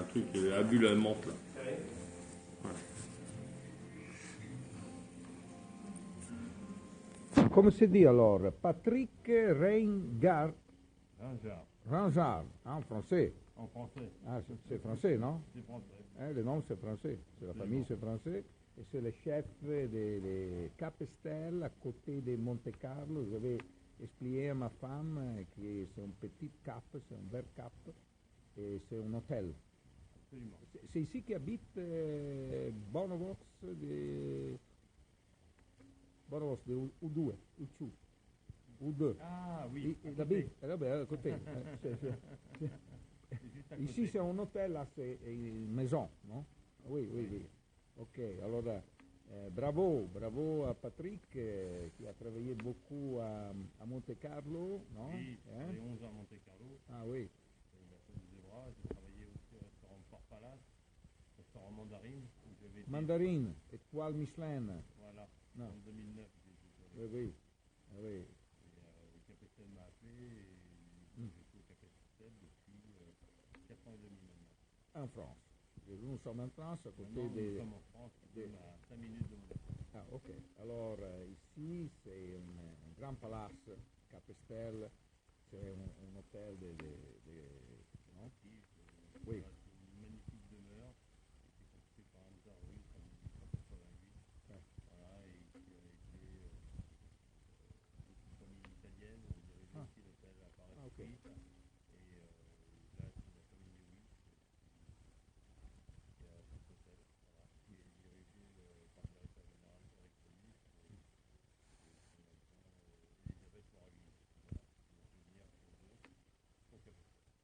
truc, la bulle à menthe là. Come si dit alors? Patrick Reingard. Rangard. En français. En français. Ah, c'est français, non? C'est français. Le nom c'est français. C'est la famille, c'est français. Et c'est le chef de Capesterre à côté de Monte Carlo. J'avais expliqué à ma femme que c'est un petit cap, c'est un vert cap, et c'est un hôtel. Absolument. C'est ici qu'habite Bonovox de U2, U2. Ah oui. Il habite, à côté. Ici c'est un hôtel, là c'est une maison, non? Oui. Ok, alors bravo à Patrick qui a travaillé beaucoup à Monte Carlo, non? Oui, j'ai travaillé 11 ans à Monte Carlo. Ah oui. Il a fait des bras. J'ai travaillé aussi au restaurant Fort Palace, restaurant Mandarine. Où j'avais été. Mandarine, étoile Michelin. Voilà, Non. en 2009. Oui. Et le Capesterre m'a appelé et je suis au Capesterre depuis 4 ans et demi maintenant. En France. Nous sommes en France, à côté Nous sommes en France, à 5 minutes de Monaco. Ah, ok. Alors, ici, c'est un grand palace, Capesterre, c'est un hôtel non? Oui. C'est une magnifique demeure qui a été construite par un russe en 1888. Ouais. Voilà, et qui a été une famille italienne dirigeait aussi l'hôtel à Paris. Ah, ok. Et là, c'est la famille Lewis qui a cet hôtel, voilà, qui est dirigé par le directeur général Eric Solis et son adjoint Elisabeth Moragli. Voilà, qui vont venir chez eux au Capesterre.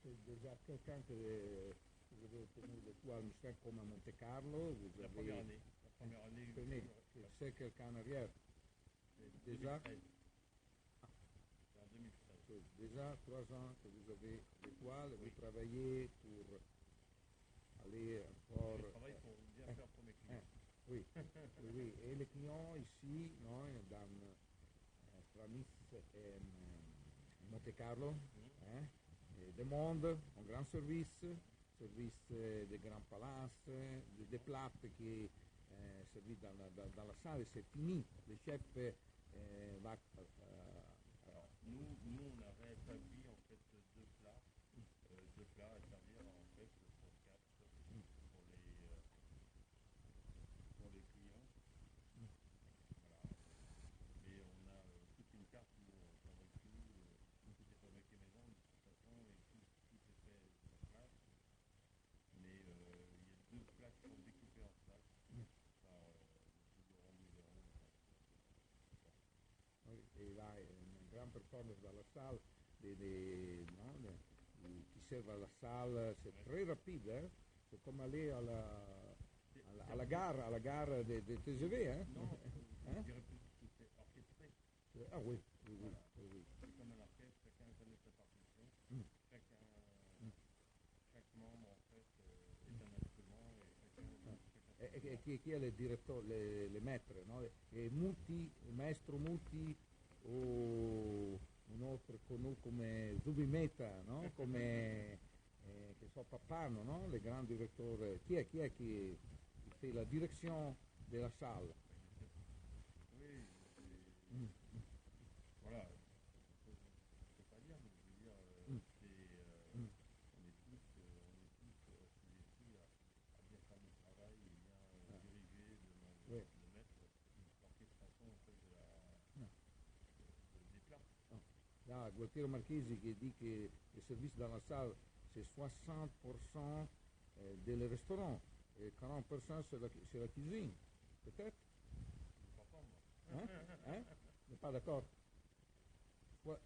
C'est déjà quelqu'un que vous avez obtenu l'étoile Michelin comme à Monte Carlo. La première année. C'est quelqu'un en arrière. Déjà 2013. C'est en 2013. Déjà 3 ans que vous avez l'étoile, vous travaillez pour aller encore. Je travaille pour bien faire pour mes clients. Oui. Et les clients ici, non, dans Tramis et Monte Carlo, demandent un grand service de grands palaces, des plats qui servis dans la salle, c'est fini. Le chef va. Alors, nous, on avait établi en fait deux plats à servir en fait pour 4 pour les clients. Voilà. Mais on a toute une carte où on fabrique tout est fabriqué maison de toute façon et tout est fait sur place. Mais il y a deux plats qui sont découpés en place par M. Laurent Mouilleron. Et là, une grande performance dans la salle, qui servent à la salle, c'est très rapide, hein? C'est comme aller à la gare de TGV, hein? Non, je dirais plus que c'est orchestré. Ah oui. Voilà. C'est comme un orchestre, chacun connaît sa partition, chaque membre en fait est un instrument et chacun Chi è il direttore, le maître, no? E Muti, il maestro Muti o un altro come Zubimeta, no? Come che so Pappano, no? Le grandi direttori. Chi è che fa la direzione della sala? Oui, voilà, je ne peux pas dire, mais je veux dire, on est tous assujettis à bien faire notre travail et bien diriger, de mettre l'orchestration en fait des plats. Là, Gualtiero Marchesi qui dit que le service dans la salle c'est 60% des restaurants et 40% c'est la cuisine. Peut-être? Hein? N'est pas d'accord? 60%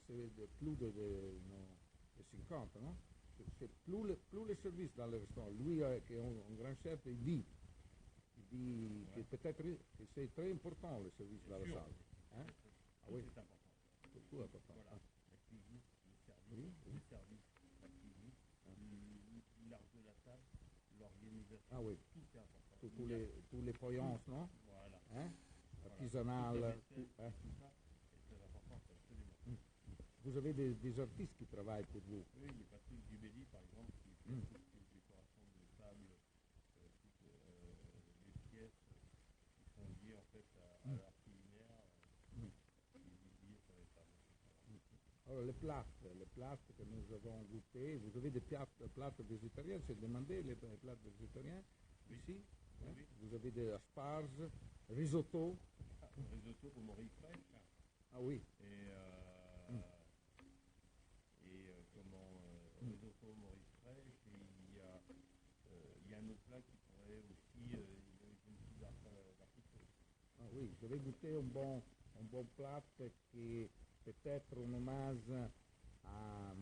c'est plus de 50, non? C'est plus le service dans le restaurant. Lui, qui est un grand chef, il dit que peut-être que c'est très important le service dans la salle. Hein? Ah oui. C'est important. C'est tout important. Voilà. La cuisine, le service, la cuisine, l'art de la table, l'organisation. Ah oui. Tout est important. Tous les voyances, non? Voilà. Hein? Artisanal. Tout ça est très important, absolument. Vous avez des artistes qui travaillent pour vous? Oui, mais Patrick Dubélis, les plats que nous avons goûtés. Vous avez des plats végétariens, j'ai demandé les plats végétariens ici. Hein? Oui. Vous avez des asparges, risotto. Risotto au morille fraîche. Ah oui. Risotto au morille fraîche. Et il y a un autre plat qui pourrait aussi, avec une petite d'artichaut. Ah oui, je vais goûter un bon plat qui est peut-être un hommage à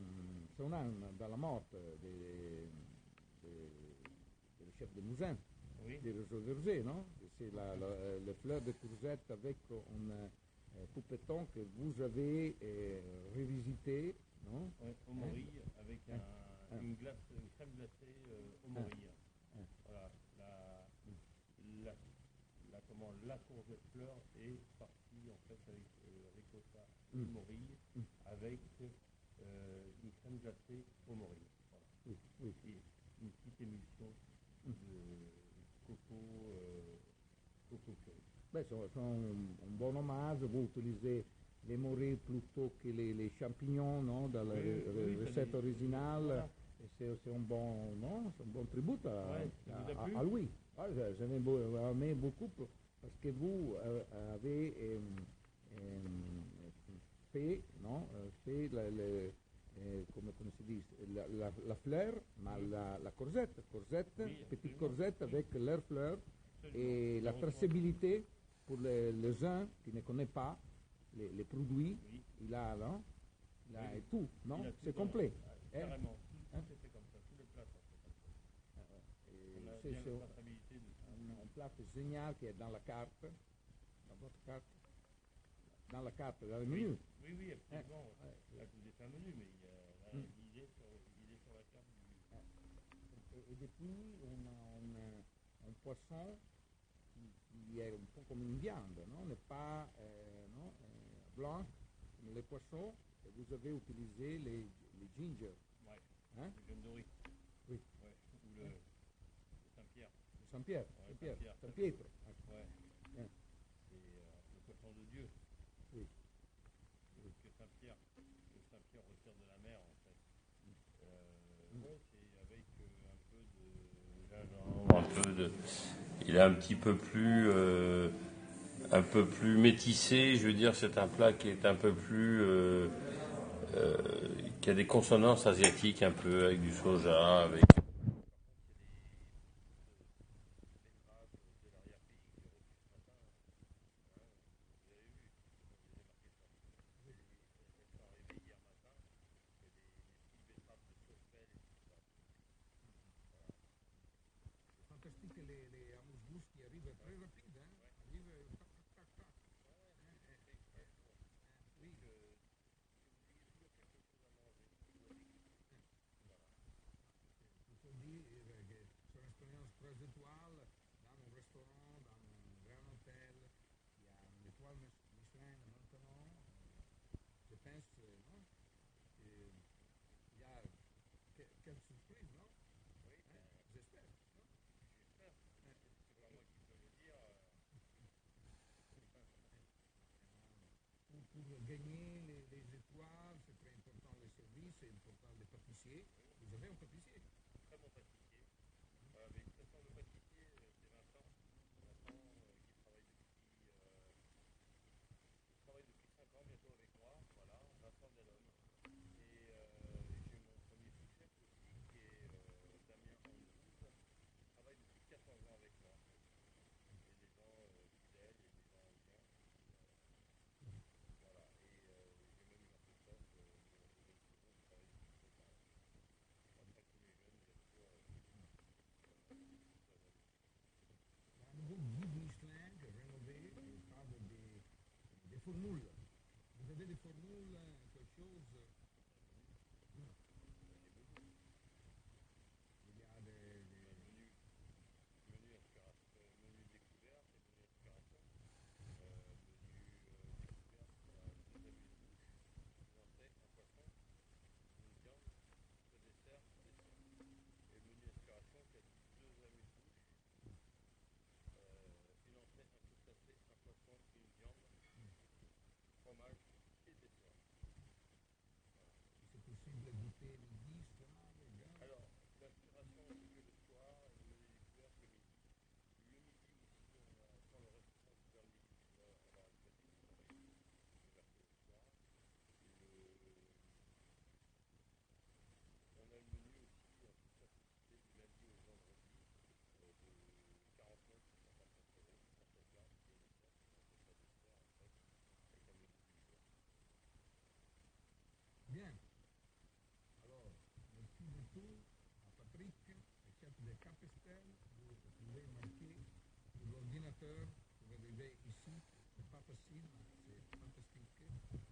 son âme dans la mort du chef de Mouzin, Oui. de Roger Verger, non? C'est les fleurs de courgette avec un poupetton que vous avez revisité, non? Ouais, au morille, avec une crème glacée au morille. Voilà, la courgette fleur est partie en fait avec ricotta et morille, avec une crème glacée au morille. Voilà. Oui. Et une petite émulsion de coco curry. Ben, c'est un bon hommage, vous utilisez les morilles plutôt que les champignons, non, dans la recette originale. Voilà. C'est un bon, non, c'est un bon tribut à à lui. Ah, j'aimais aimé beaucoup parce que vous avez fait, non, fait comment se dit, la fleur, mais la courgette, Oui, petite absolument. courgette avec leur fleur Absolument. et la traçabilité pour les gens qui ne connaissent pas les produits. Oui. Il a, non, il a Oui. tout, non, Il a tout c'est dans- complet. Carrément, tout est fait comme ça, tous les plats sont faits comme ça. Et On a c'est bien la traçabilité de tout. un plat génial qui est dans la carte, dans votre carte, dans la carte, dans le menu. Oui, absolument. Ouais. Là, je vous ai fait un menu, mais il est sur la carte du. Et depuis, on a un poisson qui est un peu comme une viande, non? N'est pas non, blanc comme les poissons, et vous avez utilisé les ginger. Ouais. Hein? Le jaune doré. Oui. Ouais. Ou le Saint-Pierre. Saint-Pierre, Ouais, Saint-Pietro. Ouais. Hein? C'est le poisson de Dieu. Oui. Que Saint-Pierre retire de la mer, en fait. Ouais, c'est avec un peu de gingembre, il est un peu plus métissé. Je veux dire, c'est un plat qui est un peu plus, qui a des consonances asiatiques un peu, avec du soja, avec. Fantastique les amuse-bouches qui arrivent très rapide, hein? Arrivent tac, tac, tac, tac. Oui. Il faut dire que c'est une expérience 3 étoiles dans un restaurant, dans un grand hôtel. Il y a une étoile Michelin maintenant. Je pense, non? Il y a quelle surprise, non? Hein? J'espère, non? Pour gagner les étoiles, c'est très important les services, c'est important les pâtissiers. Vous avez un pâtissier? Très bon pâtissier. Mais de toute façon, le pâtissier, c'est Vincent. Vincent qui travaille depuis 5 ans bientôt avec moi. Voilà, Vincent Delhomme. Et j'ai mon premier sous-chef aussi, qui est Damien Andrews, qui travaille depuis 14 ans avec moi. Et des gens fidèles et des gens bien. Voilà. Et j'ai même eu un sous-chef, le jeune second, qui travaille depuis 7 ans. Après tous les jeunes, bien sûr, Il y a un nouveau guide Michelin qui est rénové et parle des formules. Vous avez des formules, quelque chose? Il y a menu inspiration, menu découverte et menu inspiration. Menu découverte, il y a 2 amuse-bouches, 2 entrées, un poisson, une viande, 2 desserts, un dessert. Et le menu inspiration qui a 2 amuse-bouches, une entrée, un crustacé, un poisson, une viande, fromage et dessert. le Capesterre, vous pouvez marquer l'ordinateur, vous verrez ici, c'est pas facile, c'est fantastique.